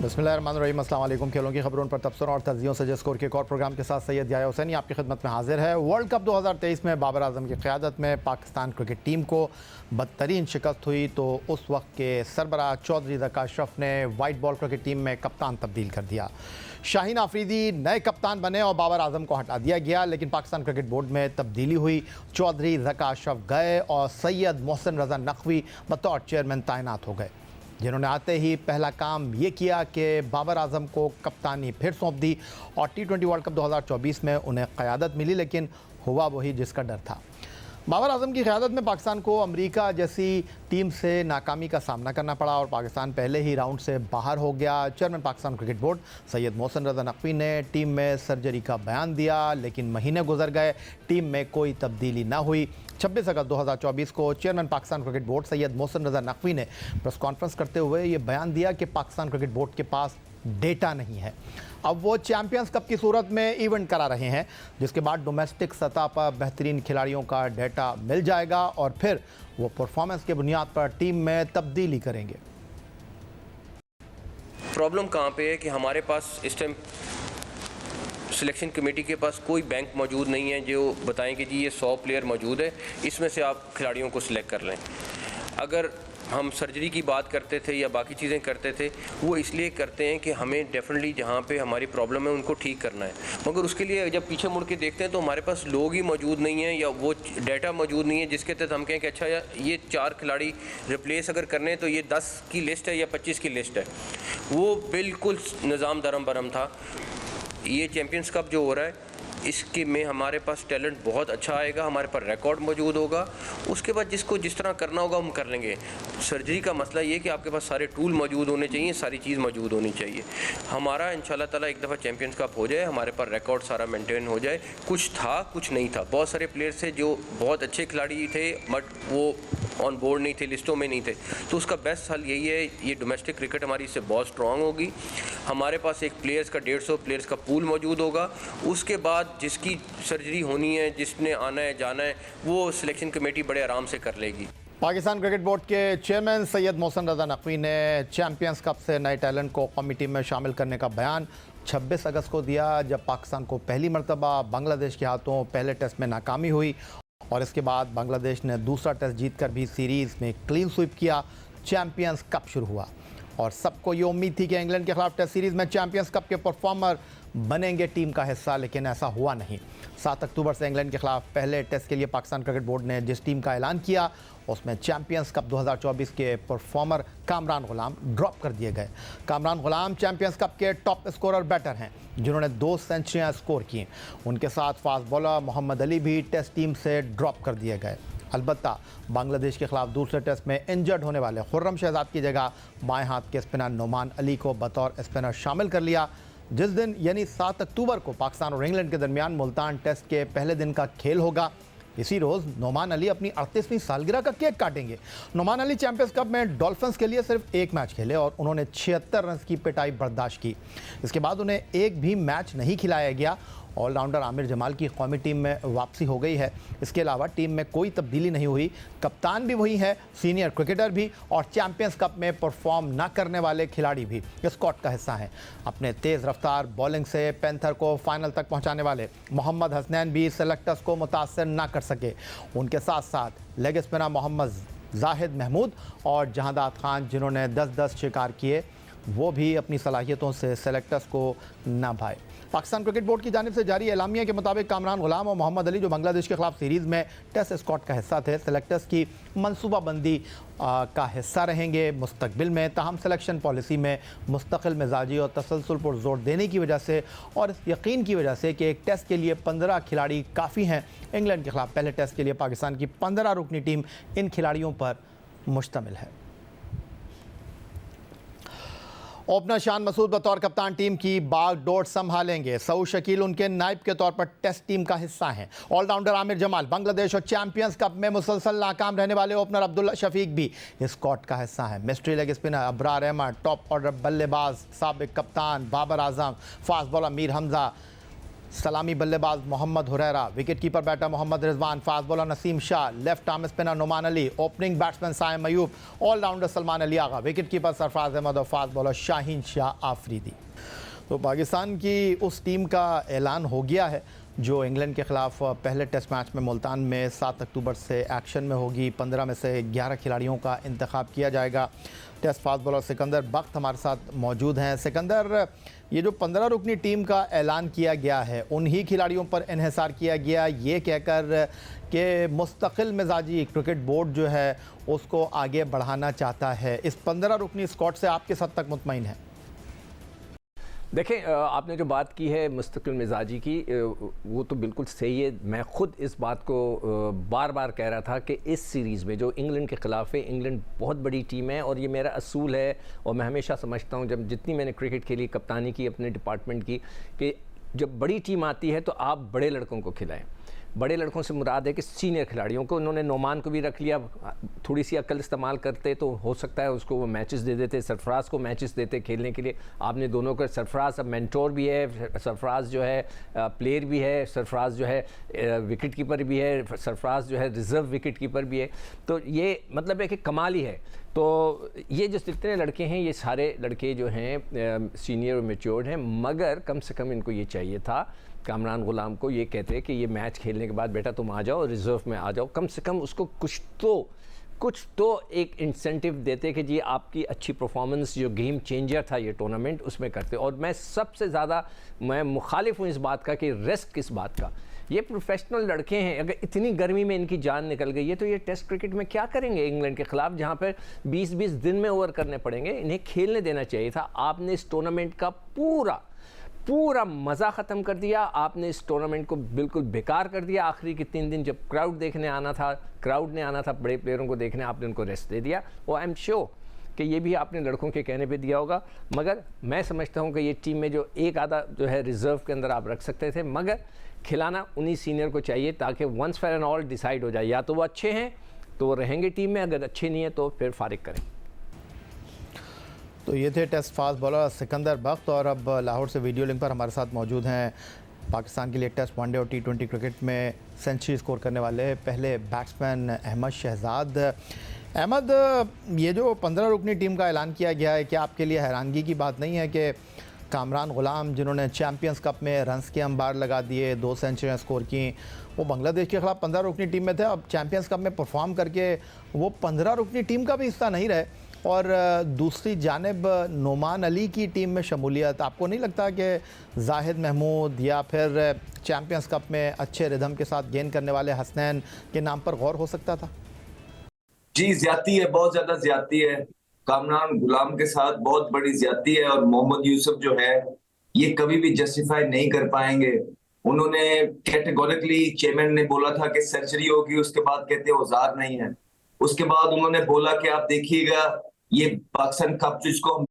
बिस्मिल्लाहिर्रहमानिर्रहीम। अस्सलाम वालेकुम। खेलों की खबरों पर तबसरों और तज्जियों से स्कोर के एक और प्रोग्राम के साथ सैयद याया हुसैनी आपकी खिदमत में हाजिर है। वर्ल्ड कप 2023 में बाबर आजम की क़यादत में पाकिस्तान क्रिकेट टीम को बदतरीन शिकस्त हुई तो उस वक्त के सरबराह चौधरी ज़का अशरफ ने वाइट बॉल क्रिकेट टीम में कप्तान तब्दील कर दिया। शाहीन आफरीदी नए कप्तान बने और बाबर आजम को हटा दिया गया, लेकिन पाकिस्तान क्रिकेट बोर्ड में तब्दीली हुई। चौधरी ज़का अशरफ गए और सैयद मोहसिन रज़ा नकवी बतौर चेयरमैन तैनात हो गए, जिन्होंने आते ही पहला काम ये किया कि बाबर आजम को कप्तानी फिर सौंप दी और T20 वर्ल्ड कप 2024 में उन्हें क़यादत मिली, लेकिन हुआ वही जिसका डर था। बाबर आजम की क़यादत में पाकिस्तान को अमेरिका जैसी टीम से नाकामी का सामना करना पड़ा और पाकिस्तान पहले ही राउंड से बाहर हो गया। Chairman Pakistan cricket board Syed Mohsin Raza Naqvi ने टीम में सर्जरी का बयान दिया, लेकिन महीने गुजर गए, टीम में कोई तब्दीली ना हुई। 26 अगस्त 2024 को chairman Pakistan cricket board Syed Mohsin Raza Naqvi ने प्रेस कॉन्फ्रेंस करते हुए ये बयान दिया कि पाकिस्तान क्रिकेट बोर्ड के पास डेटा नहीं है। अब वो चैंपियंस कप की सूरत में इवेंट करा रहे हैं, जिसके बाद डोमेस्टिक सतह पर बेहतरीन खिलाड़ियों का डेटा मिल जाएगा और फिर वो परफॉर्मेंस के बुनियाद पर टीम में तब्दीली करेंगे। प्रॉब्लम कहाँ पे है कि हमारे पास इस टाइम सिलेक्शन कमेटी के पास कोई बैंक मौजूद नहीं है जो बताएं कि जी ये 100 प्लेयर मौजूद है, इसमें से आप खिलाड़ियों को सिलेक्ट कर लें। अगर हम सर्जरी की बात करते थे या बाकी चीज़ें करते थे, वो इसलिए करते हैं कि हमें डेफिनेटली जहाँ पे हमारी प्रॉब्लम है उनको ठीक करना है, मगर उसके लिए जब पीछे मुड़ के देखते हैं तो हमारे पास लोग ही मौजूद नहीं हैं या वो डाटा मौजूद नहीं है जिसके तहत हम कहें कि अच्छा ये 4 खिलाड़ी रिप्लेस अगर करने हैं तो ये 10 की लिस्ट है या 25 की लिस्ट है। वो बिल्कुल निज़ाम दरम बरम था। ये चैम्पियंस कप जो हो रहा है इसके में हमारे पास टैलेंट बहुत अच्छा आएगा, हमारे पास रिकॉर्ड मौजूद होगा, उसके बाद जिसको जिस तरह करना होगा हम कर लेंगे। सर्जरी का मसला ये कि आपके पास सारे टूल मौजूद होने चाहिए, सारी चीज़ मौजूद होनी चाहिए। हमारा इंशाल्लाह ताला एक दफ़ा चैम्पियंस कप हो जाए, हमारे पास रिकॉर्ड सारा मेंटेन हो जाए। कुछ था कुछ नहीं था, बहुत सारे प्लेयर्स थे जो बहुत अच्छे खिलाड़ी थे बट वो ऑन बोर्ड नहीं थे, लिस्टों में नहीं थे, तो उसका बेस्ट हल यही है, ये डोमेस्टिक क्रिकेट हमारी इससे बहुत स्ट्रॉन्ग होगी। हमारे पास एक प्लेयर्स का 150 प्लेयर्स का पूल मौजूद होगा, उसके बाद जिसकी सर्जरी होनी है, जिसने आना है जाना है, वो सिलेक्शन कमेटी बड़े आराम से कर लेगी। पाकिस्तान क्रिकेट बोर्ड के चेयरमैन सैयद मोहसिन रज़ा नकवी ने चैंपियंस कप से नए टैलेंट को कौमी टीम में शामिल करने का बयान 26 अगस्त को दिया, जब पाकिस्तान को पहली मरतबा बांग्लादेश के हाथों पहले टेस्ट में नाकामी हुई और इसके बाद बांग्लादेश ने दूसरा टेस्ट जीतकर भी सीरीज़ में क्लीन स्वीप किया। चैंपियंस कप शुरू हुआ और सबको ये उम्मीद थी कि इंग्लैंड के खिलाफ टेस्ट सीरीज़ में चैंपियंस कप के परफॉर्मर बनेंगे टीम का हिस्सा, लेकिन ऐसा हुआ नहीं। 7 अक्टूबर से इंग्लैंड के खिलाफ पहले टेस्ट के लिए पाकिस्तान क्रिकेट बोर्ड ने जिस टीम का ऐलान किया उसमें चैंपियंस कप 2024 के परफॉर्मर कामरान गुलाम ड्रॉप कर दिए गए। कामरान गुलाम चैंपियंस कप के टॉप स्कोरर बैटर हैं, जिन्होंने 2 सेंचुरियाँ स्कोर की। उनके साथ फास्ट बॉलर मोहम्मद अली भी टेस्ट टीम से ड्रॉप कर दिए गए। अलबत्ता बांग्लादेश के खिलाफ दूसरे टेस्ट में इंजर्ड होने वाले खुर्रम शहजाद की जगह बाएं हाथ के स्पिनर नोमान अली को बतौर स्पिनर शामिल कर लिया। जिस दिन यानी 7 अक्टूबर को पाकिस्तान और इंग्लैंड के दरमियान मुल्तान टेस्ट के पहले दिन का खेल होगा, इसी रोज़ नोमान अली अपनी 38वीं सालगिरह का केक काटेंगे। नोमान अली चैंपियंस कप में डॉल्फिन्स के लिए सिर्फ 1 मैच खेले और उन्होंने 76 रन की पिटाई बर्दाश्त की। इसके बाद उन्हें एक भी मैच नहीं खिलाया गया। ऑलराउंडर आमिर जमाल की कौमी टीम में वापसी हो गई है। इसके अलावा टीम में कोई तब्दीली नहीं हुई। कप्तान भी वही है, सीनियर क्रिकेटर भी और चैंपियंस कप में परफॉर्म न करने वाले खिलाड़ी भी स्क्वाड का हिस्सा हैं। अपने तेज़ रफ्तार बॉलिंग से पैंथर को फाइनल तक पहुंचाने वाले मोहम्मद हसनैन भी सेलेक्टर्स को मुतासर न कर सके। उनके साथ साथ लेग स्पिनर मोहम्मद जाहिद महमूद और जहांदाद खान, जिन्होंने 10-10 शिकार किए, वो भी अपनी सलाहियतों से सेलेक्टर्स को न भाए। पाकिस्तान क्रिकेट बोर्ड की जानिब से जारी एलामिया के मुताबिक कामरान गुलाम और मोहम्मद अली, जो बांग्लादेश के खिलाफ सीरीज़ में टेस्ट स्क्वाड का हिस्सा थे, सेलेक्टर्स की मनसूबाबंदी का हिस्सा रहेंगे मुस्तकबिल में। ताहम सिलेक्शन पॉलिसी में मुस्तकिल मिजाजी और तसलसल पर जोर देने की वजह से और इस यकीन की वजह से कि एक टेस्ट के लिए 15 खिलाड़ी काफ़ी हैं, इंग्लैंड के खिलाफ पहले टेस्ट के लिए पाकिस्तान की 15 रुकनी टीम इन खिलाड़ियों पर मुश्तमिल है। ओपनर शान मसूद बतौर कप्तान टीम की बागडोर संभालेंगे। सऊद शकील उनके नायब के तौर पर टेस्ट टीम का हिस्सा हैं। ऑलराउंडर आमिर जमाल, बांग्लादेश और चैंपियंस कप में मुसलसल नाकाम रहने वाले ओपनर अब्दुल्ला शफीक भी इस स्क्वाड का हिस्सा हैं। Mystery leg spinner Abrar Ahmed, top order बल्लेबाज साबिक कप्तान बाबर आजम, फास्ट बॉलर मीर हमजा, सलामी बल्लेबाज Mohammad Huraira, wicket keeper batter Mohammad Rizwan, fast bowler Naseem Shah, left arm spinner Noman Ali, opening batsman Saim Ayub, all rounder Salman Ali Agha, wicket keeper Sarfaraz Ahmed और फास्ट बॉलर शाहीन शाह आफरीदी। तो पाकिस्तान की उस टीम का ऐलान हो गया है जो इंग्लैंड के खिलाफ पहले टेस्ट मैच में मुल्तान में 7 अक्टूबर से एक्शन में होगी। 15 में से 11 खिलाड़ियों का इंतखाब किया जाएगा। टेस्ट फास्ट बॉलर सिकंदर बख्त हमारे साथ मौजूद हैं। सिकंदर, ये जो 15 रुकनी टीम का ऐलान किया गया है उन्हीं खिलाड़ियों पर इन्हिसार किया गया, ये कहकर कि मुस्तकिल मिजाजी क्रिकेट बोर्ड जो है उसको आगे बढ़ाना चाहता है। इस 15 रुकनी स्क्वाड से आप किस हद तक मुतमईन हैं? देखें, आपने जो बात की है मुस्तकिल मिजाजी की, वो तो बिल्कुल सही है। मैं ख़ुद इस बात को बार बार कह रहा था कि इस सीरीज़ में जो इंग्लैंड के ख़िलाफ़ है, इंग्लैंड बहुत बड़ी टीम है और ये मेरा असूल है और मैं हमेशा समझता हूँ जब जितनी मैंने क्रिकेट खेली, कप्तानी की अपने डिपार्टमेंट की, कि जब बड़ी टीम आती है तो आप बड़े लड़कों को खिलाएं। बड़े लड़कों से मुराद है कि सीनियर खिलाड़ियों को। उन्होंने नोमान को भी रख लिया, थोड़ी सी अक्ल इस्तेमाल करते तो हो सकता है उसको वो मैचेस दे देते, सरफराज को मैचेस देते खेलने के लिए। आपने दोनों को, सरफराज अब मेंटोर भी है, सरफराज जो है प्लेयर भी है, सरफराज जो है विकेट कीपर भी है, सरफराज जो है रिज़र्व विकेट कीपर भी है। तो ये मतलब है कि कमाल ही है। तो ये जो जितने लड़के हैं ये सारे लड़के जो हैं सीनियर और मैच्योर्ड हैं, मगर कम से कम इनको ये चाहिए था कामरान गुलाम को, ये कहते हैं कि ये मैच खेलने के बाद बेटा तुम आ जाओ, रिज़र्व में आ जाओ, कम से कम उसको कुछ तो एक इंसेंटिव देते कि जी आपकी अच्छी परफॉर्मेंस जो गेम चेंजर था ये टूर्नामेंट उसमें करते। और मैं सबसे ज़्यादा मैं मुखालिफ हूँ इस बात का कि रिस्क किस बात का। ये प्रोफेशनल लड़के हैं, अगर इतनी गर्मी में इनकी जान निकल गई है तो ये टेस्ट क्रिकेट में क्या करेंगे इंग्लैंड के ख़िलाफ़, जहाँ पर 20-20 दिन में ओवर करने पड़ेंगे। इन्हें खेलने देना चाहिए था। आपने इस टूर्नामेंट का पूरा मज़ा ख़त्म कर दिया। आपने इस टूर्नामेंट को बिल्कुल बेकार कर दिया। आखिरी के 3 दिन जब क्राउड ने आना था बड़े प्लेयरों को देखने, आपने उनको रेस्ट दे दिया। और आई एम श्योर कि ये भी आपने लड़कों के कहने पे दिया होगा। मगर मैं समझता हूँ कि ये टीम में जो एक आधा जो है रिज़र्व के अंदर आप रख सकते थे, मगर खिलाना उन्हीं सीनियर को चाहिए ताकि once for and all decide हो जाए। या तो वो अच्छे हैं तो वो रहेंगे टीम में, अगर अच्छे नहीं है तो फिर फारिग करें। तो ये थे टेस्ट फास्ट बॉलर सिकंदर बख्त। और अब लाहौर से वीडियो लिंक पर हमारे साथ मौजूद हैं पाकिस्तान के लिए टेस्ट, वनडे और T20 क्रिकेट में सेंचुरी स्कोर करने वाले पहले बैट्समैन अहमद शहजाद। अहमद, ये जो 15 रुकनी टीम का ऐलान किया गया है, क्या आपके लिए हैरानगी की बात नहीं है कि कामरान गुलाम जिन्होंने चैम्पियंस कप में रन्स के अंबार लगा दिए, 2 सेंचुरियाँ स्कोर की, वो बांग्लादेश के खिलाफ 15 रुकनी टीम में थे, अब चैम्पियंस कप में परफॉर्म करके वो 15 रुकनी टीम का भी हिस्सा नहीं रहे, और दूसरी जानिब नुमान अली की टीम में शमूलियत, आपको नहीं लगता कि जाहिद महमूद या फिर चैम्पियंस कप में अच्छे रिदम के साथ गेंद करने वाले हसनैन के नाम पर गौर हो सकता था? जी, ज्यादती है, बहुत ज्यादा ज्यादती है। कामरान गुलाम के साथ बहुत बड़ी ज्यादती है और मोहम्मद यूसुफ जो है ये कभी भी जस्टिफाई नहीं कर पाएंगे। उन्होंने कैटेगोरिकली, चेयरमैन ने बोला था कि सेंचुरी होगी, उसके बाद कहते हैं औजार नहीं है। उसके बाद उन्होंने बोला कि आप देखिएगा ये पाकिस्तान कप जिसको हम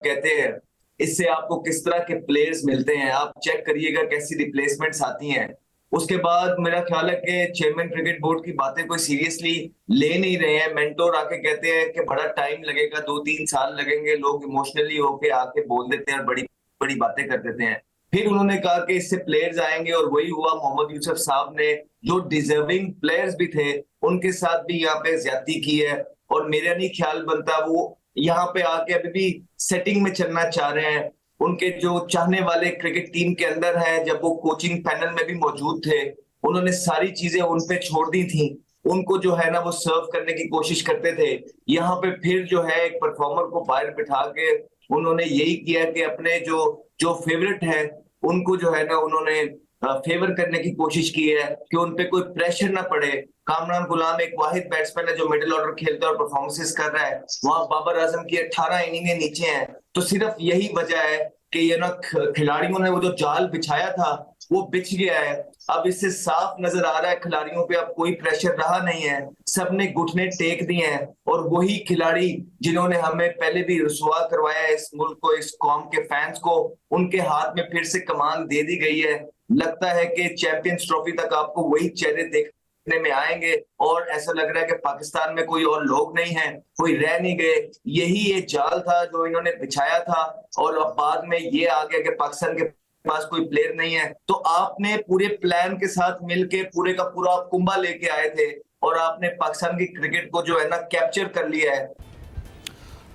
कहते हैं, इससे आपको किस तरह के प्लेयर्स मिलते हैं, आप चेक करिएगा कैसी रिप्लेसमेंट्स आती हैं। उसके बाद मेरा ख्याल है कि चेयरमैन क्रिकेट बोर्ड की बातें कोई सीरियसली ले नहीं रहे हैं। मेंटोर आके कहते हैं कि बड़ा टाइम लगेगा, 2-3 साल लगेंगे, लोग इमोशनली होके आके बोल देते हैं और बड़ी बड़ी बातें कर देते हैं। फिर उन्होंने कहा कि इससे प्लेयर्स आएंगे और वही हुआ। मोहम्मद यूसुफ साहब ने जो डिजर्विंग प्लेयर्स भी थे उनके साथ भी यहाँ पे ज्यादती की है और मेरा नहीं ख्याल बनता वो यहाँ पे आके अभी भी सेटिंग में चलना चाह रहे हैं। उनके जो चाहने वाले क्रिकेट टीम के अंदर है, जब वो कोचिंग पैनल में भी मौजूद थे, उन्होंने सारी चीजें उन पे छोड़ दी थी। उनको जो है ना वो सर्व करने की कोशिश करते थे। यहाँ पे फिर जो है एक परफॉर्मर को बाहर बिठा के उन्होंने यही किया कि अपने जो फेवरेट है उनको जो है ना उन्होंने फेवर करने की कोशिश की है कि उन पे कोई प्रेशर ना पड़े। कामरान गुलाम एक वाहिद बैट्समैन है जो मिडिल ऑर्डर खेलता है और परफॉर्मेंसेस कर रहा है। वहां बाबर आजम की 18 इनिंगें नीचे हैं। तो सिर्फ यही वजह है कि ये ना खिलाड़ियों ने वो जो जाल बिछाया था वो बिछ गया है। अब इससे साफ नजर आ रहा है खिलाड़ियों पे अब कोई प्रेशर रहा नहीं है, सबने घुटने टेक दिए हैं और वही खिलाड़ी जिन्होंने हमें पहले भी रुसवा करवाया है इस मुल्क को, इस कौम के फैंस को, उनके हाथ में फिर से कमान दे दी गई है। लगता है कि चैंपियंस ट्रॉफी तक आपको वही चेहरे देखने में आएंगे और ऐसा लग रहा है कि पाकिस्तान में कोई और लोग नहीं है, कोई रह नहीं गए। यही ये जाल था जो इन्होंने बिछाया था और अब बाद में ये आ गया कि पाकिस्तान के पास कोई प्लेयर नहीं है, तो आपने पूरे प्लान के साथ मिलके पूरे का पूरा कुंभा लेके आए थे और आपने पाकिस्तान की क्रिकेट को जो है ना कैप्चर कर लिया है।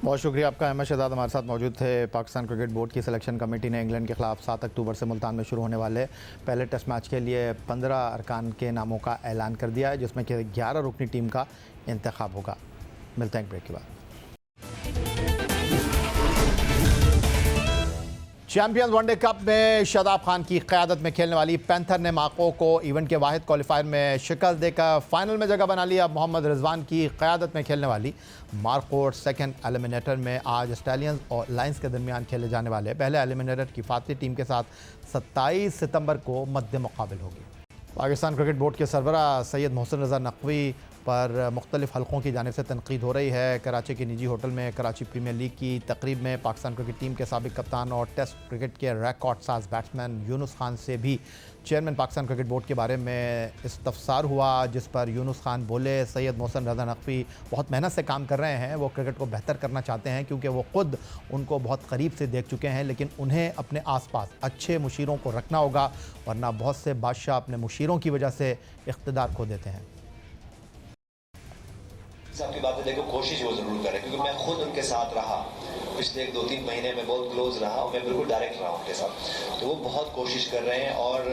बहुत शुक्रिया आपका। अहमद शहजाद हमारे साथ मौजूद थे। पाकिस्तान क्रिकेट बोर्ड की सिलेक्शन कमेटी ने इंग्लैंड के खिलाफ 7 अक्टूबर से मुल्तान में शुरू होने वाले पहले टेस्ट मैच के लिए 15 अरकान के नामों का ऐलान कर दिया है, जिसमें कि 11 रुकनी टीम का इंतखाब होगा। मिलते हैं एक ब्रेक के बाद। चैंपियंस वनडे कप में शादाब खान की क़यादत में खेलने वाली पैंथर ने माको को इवेंट के वाहिद क्वालिफायर में शिकस्त देकर फाइनल में जगह बना ली। अब मोहम्मद रिजवान की क़यादत में खेलने वाली मारकोट सेकंड एलिमिनेटर में आज स्टैलियंस और लायंस के दरमियान खेले जाने वाले पहले एलिमिनेटर की फातही टीम के साथ 27 सितंबर को मद्दे मुकाबिल होगी। पाकिस्तान क्रिकेट बोर्ड के सरबरा सैयद मोहसिन रज़ा नकवी पर मुख्तलिफ हलकों की जानिब से तनकीद हो रही है। कराची के निजी होटल में कराची प्रीमियर लीग की तकरीब में पाकिस्तान क्रिकेट टीम के साबिक कप्तान और टेस्ट क्रिकेट के रिकॉर्ड साज बैट्समैन यूनुस खान से भी चेयरमैन पाकिस्तान क्रिकेट बोर्ड के बारे में इस्तफसार हुआ, जिस पर यूनुस खान बोले सैयद मोहसिन रज़ा नकवी बहुत मेहनत से काम कर रहे हैं, वो क्रिकेट को बेहतर करना चाहते हैं क्योंकि वो ख़ुद उनको बहुत करीब से देख चुके हैं, लेकिन उन्हें अपने आसपास अच्छे मुशीरों को रखना होगा, वरना बहुत से बादशाह अपने मुशीरों की वजह से इख्तिदार खो देते हैं। आपकी बातें देखो, कोशिश वो जरूर करें क्योंकि मैं खुद उनके साथ रहा पिछले 1-2-3 महीने में, बहुत क्लोज रहा और मैं बिल्कुल डायरेक्ट रहा उनके साथ, तो वो बहुत कोशिश कर रहे हैं और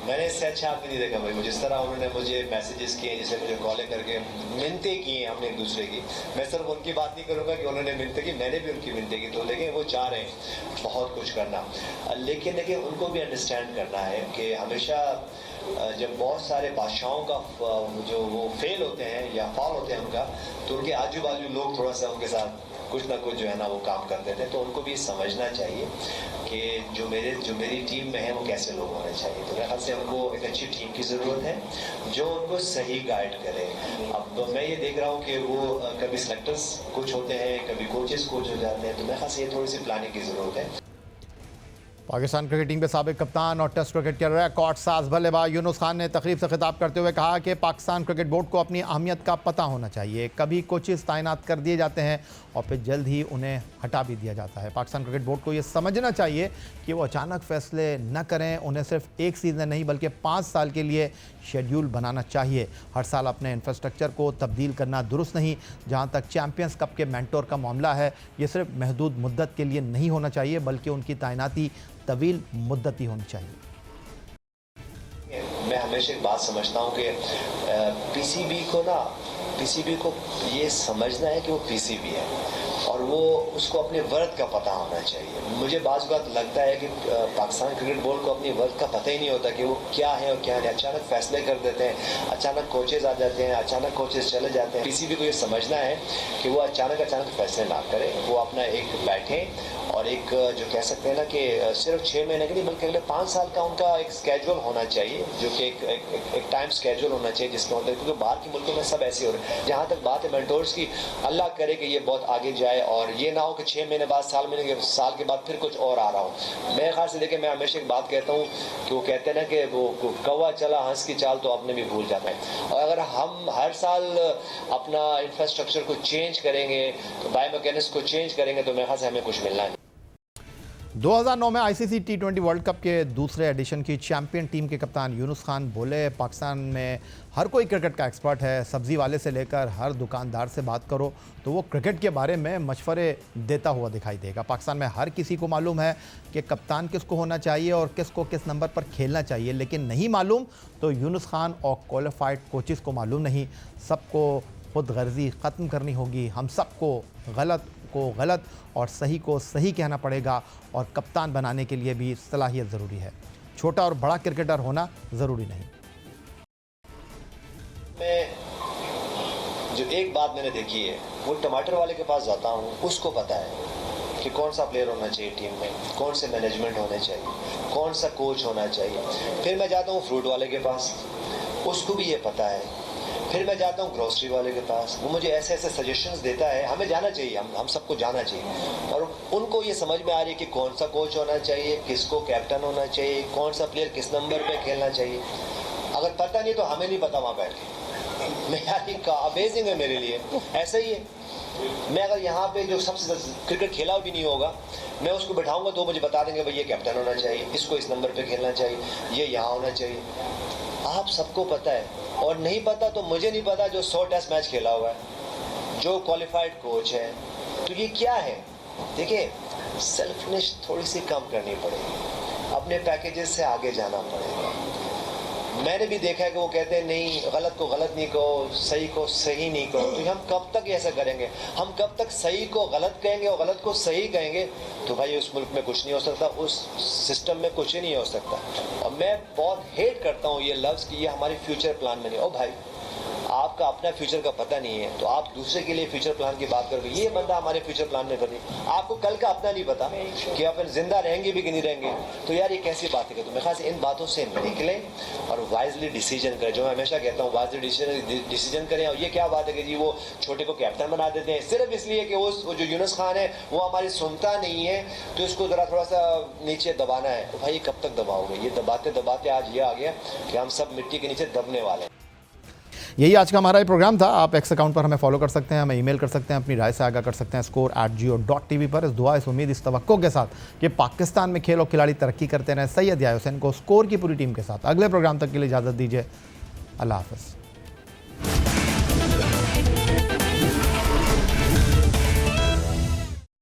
मैंने इससे अच्छा आदमी नहीं देखा भाई। जिस तरह उन्होंने मुझे मैसेजेस किए, जैसे मुझे कॉलें करके मिन्नतें की हैं हमने एक दूसरे की, मैं सिर्फ उनकी बात नहीं करूँगा कि उन्होंने मिन्नतें की, मैंने भी उनकी मिन्नतें की, तो लेकिन वो चाह रहे हैं बहुत कुछ करना, लेकिन देखिए उनको भी अंडरस्टैंड करना है कि हमेशा जब बहुत सारे बादशाहों का जो वो फेल होते हैं या फॉल होते हैं उनका, तो उनके आजू बाजू लोग थोड़ा सा उनके साथ कुछ ना कुछ जो है ना वो काम करते थे, तो उनको भी समझना चाहिए कि जो मेरी टीम में है वो कैसे लोग होने चाहिए। तो मेरे ख्याल से उनको एक अच्छी टीम की ज़रूरत है जो उनको सही गाइड करे। अब तो मैं ये देख रहा हूँ कि वो कभी सेलेक्टर्स कोच होते हैं, कभी कोचेस कोच हो जाते हैं, तो मेरे ख्याल से ये थोड़ी सी प्लानिंग की ज़रूरत है। पाकिस्तान क्रिकेट टीम के साबिक कप्तान और टेस्ट क्रिकेट के रिकॉर्ड साज बल्लेबाज यूनुस खान ने तकरीब से खिताब करते हुए कहा कि पाकिस्तान क्रिकेट बोर्ड को अपनी अहमियत का पता होना चाहिए। कभी कोचेस तैनात कर दिए जाते हैं और फिर जल्द ही उन्हें हटा भी दिया जाता है। पाकिस्तान क्रिकेट बोर्ड को ये समझना चाहिए कि वो अचानक फैसले न करें, उन्हें सिर्फ एक सीज़न नहीं बल्कि 5 साल के लिए शेड्यूल बनाना चाहिए। हर साल अपने इंफ्रास्ट्रक्चर को तब्दील करना दुरुस्त नहीं। जहाँ तक चैम्पियंस कप के मेंटोर का मामला है, ये सिर्फ महदूद मुद्दत के लिए नहीं होना चाहिए बल्कि उनकी तैनाती तवील मुद्दती होनी चाहिए। मैं हमेशा एक बात समझता हूँ कि पीसीबी को ये समझना है कि वो पीसीबी है और वो उसको अपने वर्थ का पता होना चाहिए। मुझे बाज़ बात लगता है कि पाकिस्तान क्रिकेट बोर्ड को अपनी वर्थ का पता ही नहीं होता कि वो क्या है और क्या नहीं। अचानक फैसले कर देते हैं, अचानक कोचेज आ जाते हैं, अचानक कोचेज चले जाते हैं। पीसीबी को ये समझना है कि वो अचानक फैसले ना करें, वो अपना एक बैठें और एक जो कह सकते हैं ना कि सिर्फ 6 महीने के लिए बल्कि अगले 5 साल का उनका एक स्केड्यूल होना चाहिए, जो कि एक टाइम स्केड्यूल होना चाहिए जिसमें होता है, क्योंकि बाहर के मुल्कों में सब ऐसे हो रहे हैं। जहाँ तक बात है मेंटोर्स की, अल्लाह करे कि ये बहुत आगे जाए और ये ना हो कि 6 महीने बाद, साल के बाद फिर कुछ और आ रहा हो। मेरे ख्याल से देखिए, मैं हमेशा एक बात कहता हूँ कि वो कहते हैं ना कि वो कौवा चला हंस की चाल तो अपने भी भूल जाता है। और अगर हम हर साल अपना इंफ्रास्ट्रक्चर को चेंज करेंगे, तो बायोमैकेनिक्स को चेंज करेंगे, तो मेरे ख्याल से हमें कुछ मिलना है। 2009 में आईसीसी T20 वर्ल्ड कप के दूसरे एडिशन की चैंपियन टीम के कप्तान यूनुस खान बोले, पाकिस्तान में हर कोई क्रिकेट का एक्सपर्ट है। सब्जी वाले से लेकर हर दुकानदार से बात करो तो वो क्रिकेट के बारे में मशवरे देता हुआ दिखाई देगा। पाकिस्तान में हर किसी को मालूम है कि कप्तान किसको होना चाहिए और किसको किस नंबर पर खेलना चाहिए, लेकिन नहीं मालूम तो यूनुस खान और क्वालिफाइड कोचेस को मालूम नहीं। सबको खुद गर्जी ख़त्म करनी होगी। हम सबको गलत को गलत और सही को सही कहना पड़ेगा और कप्तान बनाने के लिए भी सलाहियत ज़रूरी है। छोटा और बड़ा क्रिकेटर होना ज़रूरी नहीं। मैं जो एक बात मैंने देखी है, वो टमाटर वाले के पास जाता हूँ, उसको पता है कि कौन सा प्लेयर होना चाहिए टीम में, कौन से मैनेजमेंट होने चाहिए, कौन सा कोच होना चाहिए। फिर मैं जाता हूँ फ्रूट वाले के पास, उसको भी ये पता है। फिर मैं जाता हूँ ग्रोसरी वाले के पास, वो मुझे ऐसे ऐसे सजेशंस देता है। हमें जाना चाहिए, हम सबको जाना चाहिए और उनको ये समझ में आ रही है कि कौन सा कोच होना चाहिए, किसको कैप्टन होना चाहिए, कौन सा प्लेयर किस नंबर पे खेलना चाहिए। अगर पता नहीं तो हमें नहीं पता वहाँ बैठ के। मैं यार अमेजिंग है मेरे लिए, ऐसा ही है। मैं अगर यहाँ पे जो सबसे क्रिकेट खेला भी नहीं होगा, मैं उसको बैठाऊंगा तो मुझे बता देंगे भाई ये कैप्टन होना चाहिए, इसको इस नंबर पे खेलना चाहिए, ये यहाँ होना चाहिए। आप सबको पता है, और नहीं पता तो मुझे नहीं पता जो 100 टेस्ट मैच खेला हुआ है, जो क्वालिफाइड कोच है। तो ये क्या है? देखिए, सेल्फनेस थोड़ी सी कम करनी पड़ेगी, अपने पैकेजेस से आगे जाना पड़ेगा। मैंने भी देखा है कि वो कहते हैं नहीं, गलत को गलत नहीं कहो, सही को सही नहीं कहो। तो हम कब तक ऐसा करेंगे? हम कब तक सही को गलत कहेंगे और गलत को सही कहेंगे? तो भाई उस मुल्क में कुछ नहीं हो सकता, उस सिस्टम में कुछ ही नहीं हो सकता। और मैं बहुत हेट करता हूँ ये लफ्ज़ कि ये हमारे फ्यूचर प्लान में नहीं। ओ भाई, आपका अपना फ्यूचर का पता नहीं है तो आप दूसरे के लिए फ्यूचर प्लान की बात करोगे, ये बंदा हमारे फ्यूचर प्लान में बनी। आपको कल का अपना नहीं पता कि अपन जिंदा रहेंगे भी कि नहीं रहेंगे, तो यार ये कैसी बात है? तो मेरे ख्याल से इन बातों से निकलें और वाइजली डिसीजन करें, जो मैं हमेशा कहता हूँ, वाइजली डिसीजन करें। और ये क्या बात है कि जी वो छोटे को कैप्टन बना देते हैं सिर्फ इसलिए कि वो जो यूनुस खान है वो हमारी सुनता नहीं है, तो इसको ज़रा थोड़ा सा नीचे दबाना है। तो भाई कब तक दबाओगे? ये दबाते दबाते आज ये आ गया कि हम सब मिट्टी के नीचे दबने वाले हैं। यही आज का हमारा ये प्रोग्राम था। आप एक्स अकाउंट पर हमें फॉलो कर सकते हैं, हमें ईमेल कर सकते हैं, अपनी राय से आगाह कर सकते हैं score@geo.tv पर। इस दुआ, इस उम्मीद, इस तवक्को के साथ कि पाकिस्तान में खेल और खिलाड़ी तरक्की करते रहें। सैयद याह्या हुसैन को स्कोर की पूरी टीम के साथ अगले प्रोग्राम तक के लिए इजाज़त दीजिए। अल्लाह हाफ़िज़।